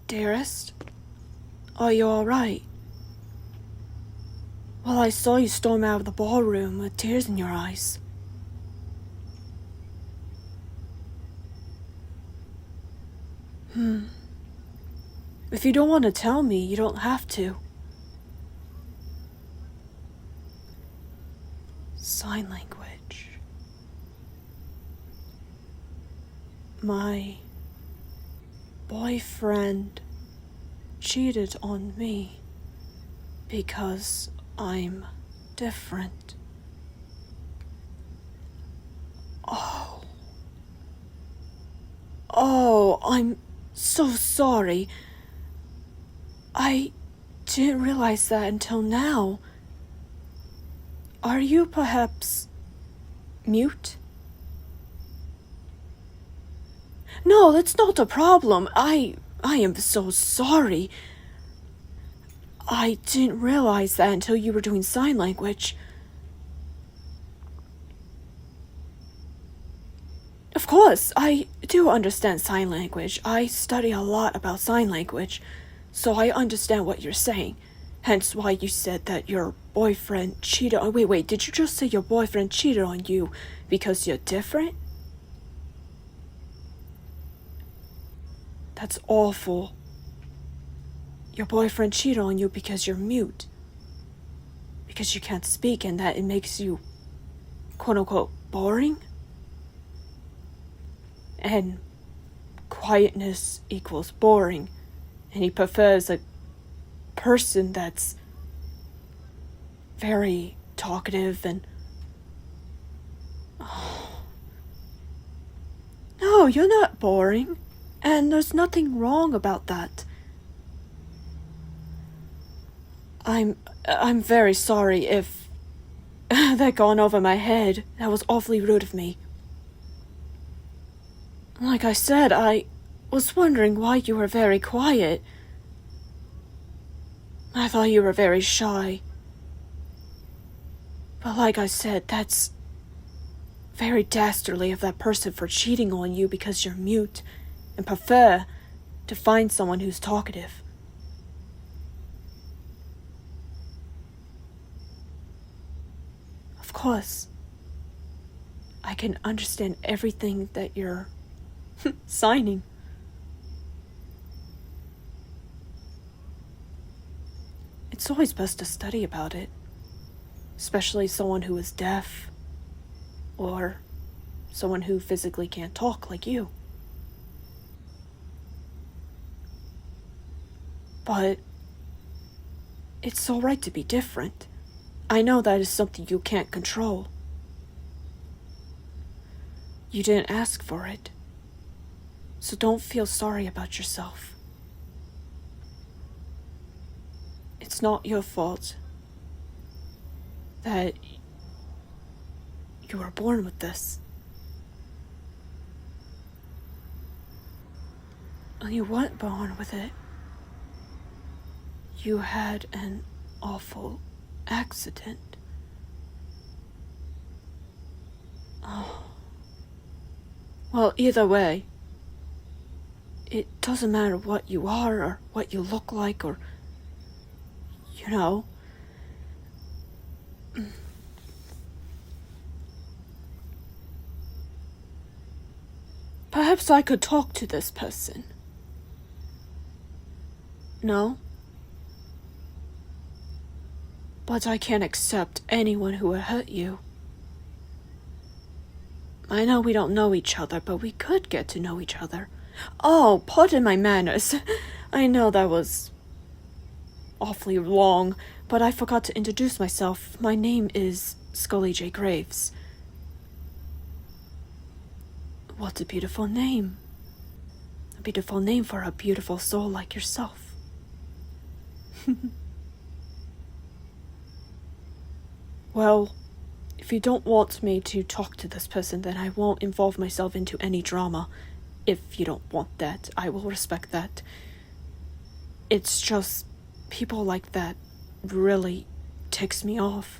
Dearest? Are you alright? Well, I saw you storm out of the ballroom with tears in your eyes. If you don't want to tell me, you don't have to. Sign language. My boyfriend cheated on me because I'm different. Oh, I'm so sorry. I didn't realize that until now. Are you perhaps mute? No, that's not a problem. I am so sorry. I didn't realize that until you were doing sign language. Of course, I do understand sign language. I study a lot about sign language, so I understand what you're saying. Hence why you said that your boyfriend cheated on... Wait, did you just say your boyfriend cheated on you because you're different? That's awful. Your boyfriend cheated on you because you're mute. Because you can't speak and that it makes you, quote-unquote, boring? And quietness equals boring. And he prefers a person that's very talkative and... No, you're not boring. And there's nothing wrong about that. I'm very sorry if that gone over my head. That was awfully rude of me. Like I said, I was wondering why you were very quiet. I thought you were very shy. But like I said, that's very dastardly of that person for cheating on you because you're mute and prefer to find someone who's talkative. Of course, I can understand everything that you're signing. It's always best to study about it, especially someone who is deaf or someone who physically can't talk like you. But it's all right to be different. I know that is something you can't control. You didn't ask for it. So don't feel sorry about yourself. It's not your fault that you were born with this. And you weren't born with it. You had an awful accident. Oh. Well, either way, it doesn't matter what you are or what you look like or, you know. Perhaps I could talk to this person. No? But I can't accept anyone who would hurt you. I know we don't know each other, but we could get to know each other. Oh, pardon my manners. I know that was awfully long, but I forgot to introduce myself. My name is Skully J. Graves. What a beautiful name. A beautiful name for a beautiful soul like yourself. Well, if you don't want me to talk to this person, then I won't involve myself into any drama. If you don't want that, I will respect that. It's just people like that really ticks me off.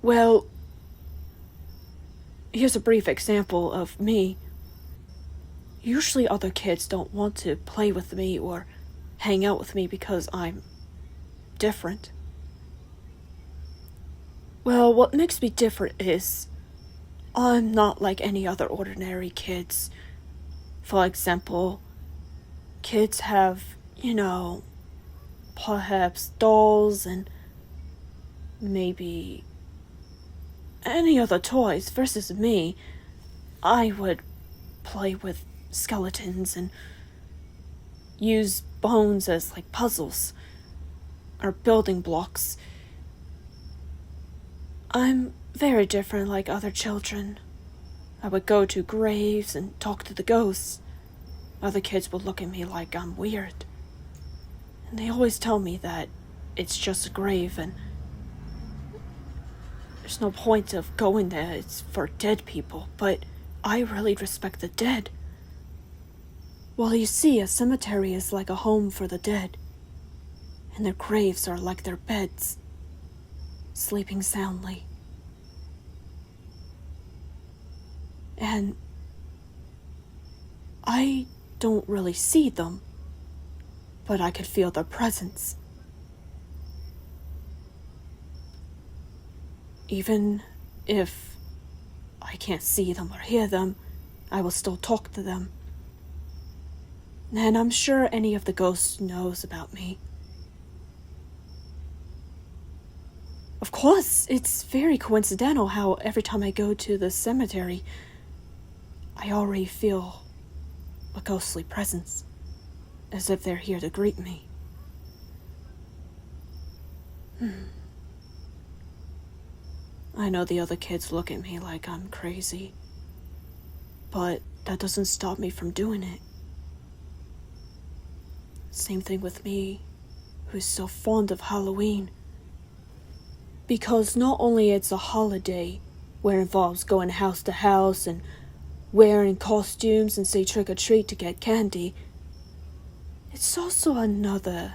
Well, here's a brief example of me. Usually other kids don't want to play with me or hang out with me because I'm different. Well, what makes me different is I'm not like any other ordinary kids. For example, kids have, perhaps dolls and maybe any other toys versus me. I would play with skeletons and use bones as like puzzles or building blocks. I'm very different like other children. I would go to graves and talk to the ghosts. Other kids would look at me like I'm weird. And they always tell me that it's just a grave and there's no point of going there, it's for dead people. But I really respect the dead. Well, you see, a cemetery is like a home for the dead. And their graves are like their beds, sleeping soundly. And I don't really see them, but I could feel their presence. Even if I can't see them or hear them, I will still talk to them. And I'm sure any of the ghosts knows about me. Of course, it's very coincidental how every time I go to the cemetery, I already feel a ghostly presence, as if they're here to greet me. I know the other kids look at me like I'm crazy, but that doesn't stop me from doing it. Same thing with me, who's so fond of Halloween. Because not only it's a holiday where it involves going house to house and wearing costumes and say trick-or-treat to get candy, it's also another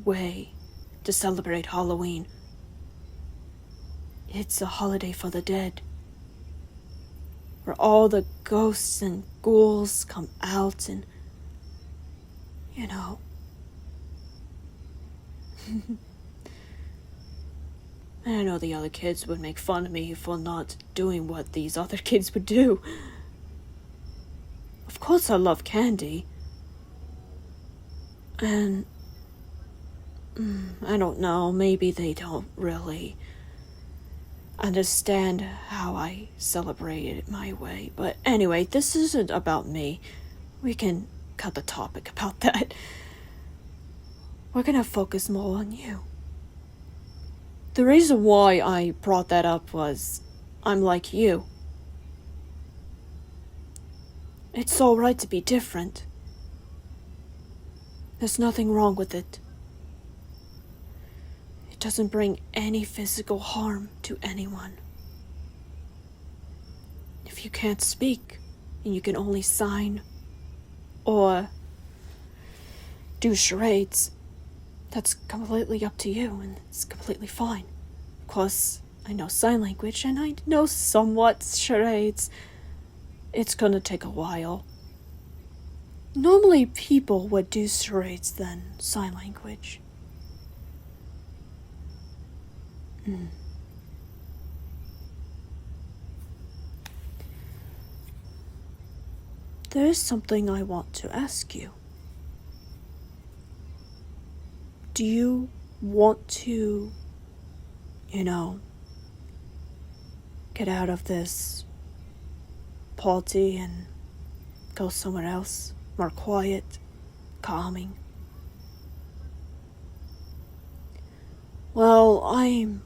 way to celebrate Halloween. It's a holiday for the dead, where all the ghosts and ghouls come out and, I know the other kids would make fun of me for not doing what these other kids would do. Of course I love candy. And I don't know, maybe they don't really understand how I celebrate it my way. But anyway, this isn't about me. We can cut the topic about that. We're gonna focus more on you. The reason why I brought that up was I'm like you. It's alright to be different. There's nothing wrong with it. It doesn't bring any physical harm to anyone. If you can't speak and you can only sign or do charades, that's completely up to you and it's completely fine. Of course, I know sign language and I know somewhat charades. It's gonna take a while. Normally people would do charades than sign language. There is something I want to ask you. Do you want to, get out of this party and go somewhere else, more quiet, calming? Well, I'm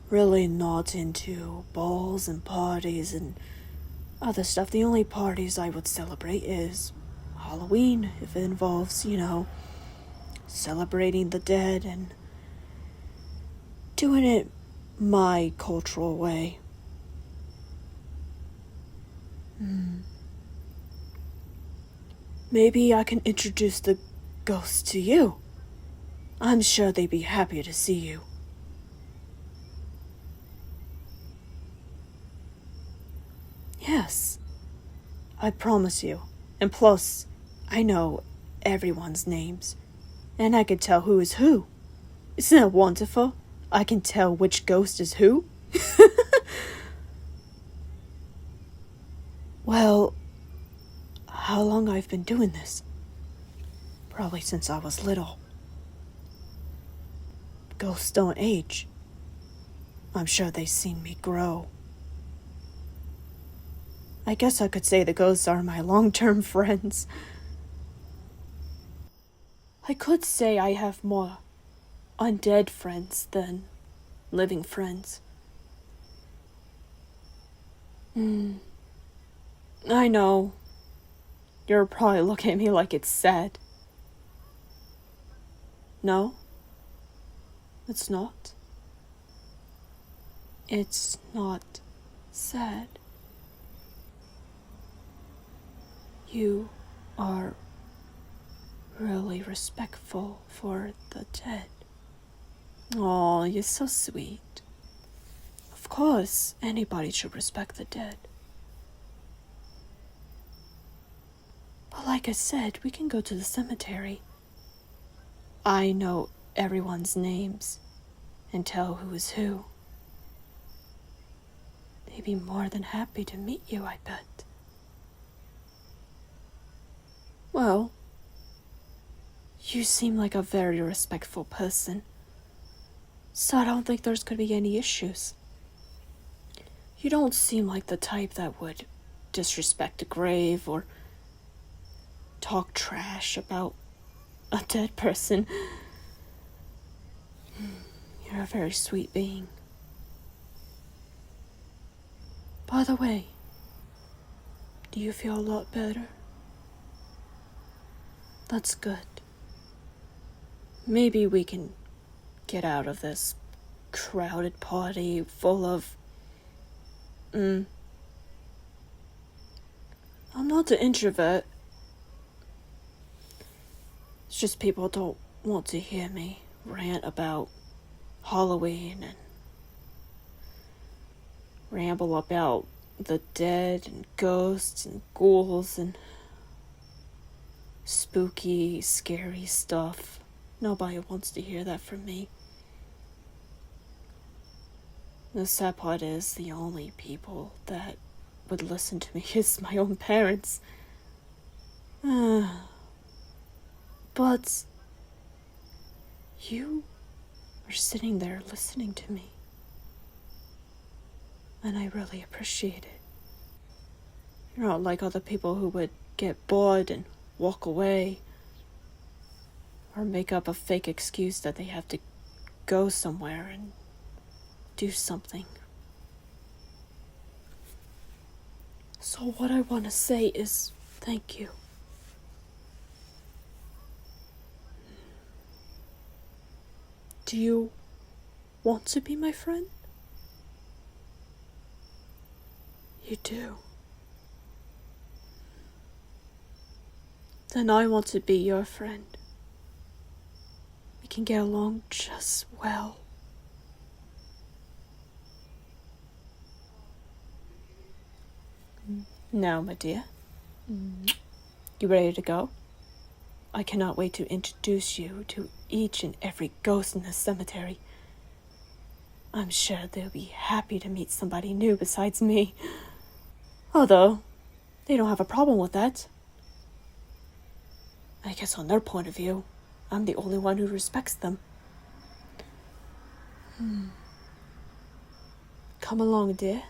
really not into balls and parties and other stuff. The only parties I would celebrate is Halloween, if it involves, celebrating the dead and doing it my cultural way. Maybe I can introduce the ghosts to you. I'm sure they'd be happy to see you. Yes, I promise you, And plus, I know everyone's names, and I can tell who is who. Isn't that wonderful? I can tell which ghost is who. Well, how long I've been doing this? Probably since I was little. Ghosts don't age. I'm sure they've seen me grow. I guess I could say the ghosts are my long-term friends. I could say I have more undead friends than living friends. I know. You're probably looking at me like it's sad. No? It's not. It's not sad. You are really respectful for the dead. Oh, you're so sweet. Of course, anybody should respect the dead. But like I said, we can go to the cemetery. I know everyone's names and tell who is who. They'd be more than happy to meet you, I bet. Well, you seem like a very respectful person, so I don't think there's going to be any issues. You don't seem like the type that would disrespect a grave or talk trash about a dead person. You're a very sweet being. By the way, do you feel a lot better? That's good. Maybe we can get out of this crowded party full of... I'm not an introvert. It's just people don't want to hear me rant about Halloween and ramble about the dead and ghosts and ghouls and spooky, scary stuff. Nobody wants to hear that from me. The sad part is the only people that would listen to me is my own parents. But you are sitting there listening to me, and I really appreciate it. You're not like other people who would get bored and walk away, or make up a fake excuse that they have to go somewhere and do something. So what I want to say is thank you. Do you want to be my friend? You do. Then I want to be your friend. We can get along just well. Now, my dear, you ready to go? I cannot wait to introduce you to each and every ghost in the cemetery. I'm sure they'll be happy to meet somebody new besides me. Although, they don't have a problem with that. I guess on their point of view, I'm the only one who respects them. Come along, dear.